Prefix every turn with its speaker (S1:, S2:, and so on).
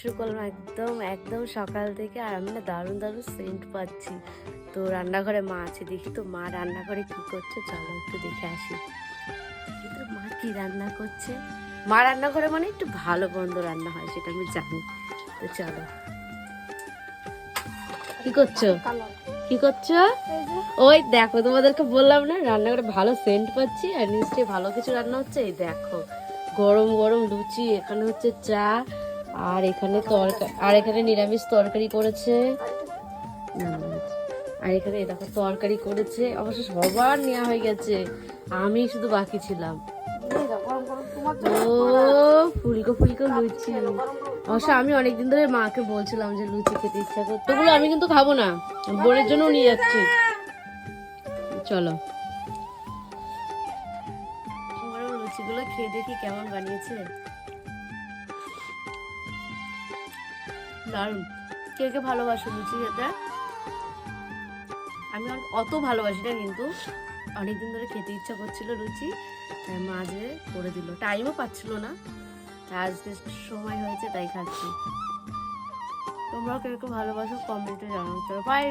S1: শুরু করলাম একদম একদম সকাল থেকে। আর আমি না দারুণ দারুণ সেন্ট পাচ্ছি। তো রান্নাঘরে মা আছে, দেখি তো মা রান্নাঘরে কি করছে, চলো একটু দেখে আসি। দেখি তো মা কি রান্না করছে। মা রান্নাঘরে মানে একটু ভালো মন্দ রান্না হয় সেটা আমি জানি। তো চলো, কি করছো কি করছো? ওই দেখো, তোমাদেরকে বললাম না রান্নাঘরে ভালো সেন্ট পাচ্ছি, আর নিশ্চয়ই ভালো কিছু রান্না হচ্ছে। এই দেখো গরম গরম লুচি, এখানে হচ্ছে চা, আর এখানে তরকারি, আর এখানে নিরামিষ তরকারি করেছে। আর এখানে দেখো তরকারি করেছে, অবশ্য সবার নেওয়া হয়ে গেছে, আমি শুধু বাকি ছিলাম। ও ফুলকো ফুলকো লুচি। অবশ্য আমি অনেকদিন ধরে মাকে বলছিলাম যে লুচি খেতে ইচ্ছা করতো, ওগুলো আমি কিন্তু খাবো না, বোনের জন্য নিয়ে যাচ্ছি। চলো লুচিগুলো খেয়ে দেখি কেমন বানিয়েছে। দারুণ। কে কে ভালোবাসো লুচি খেতে? আমি অত ভালোবাসি না, কিন্তু অনেকদিন ধরে খেতে ইচ্ছা করছিল লুচি, তাই মা যে করে দিল, টাইমও পাচ্ছিল না, আজকে সময় হয়েছে তাই খাচ্ছি। তোমরাও কে কে ভালোবাসো কমেন্টে জানাতে পারো। বাই।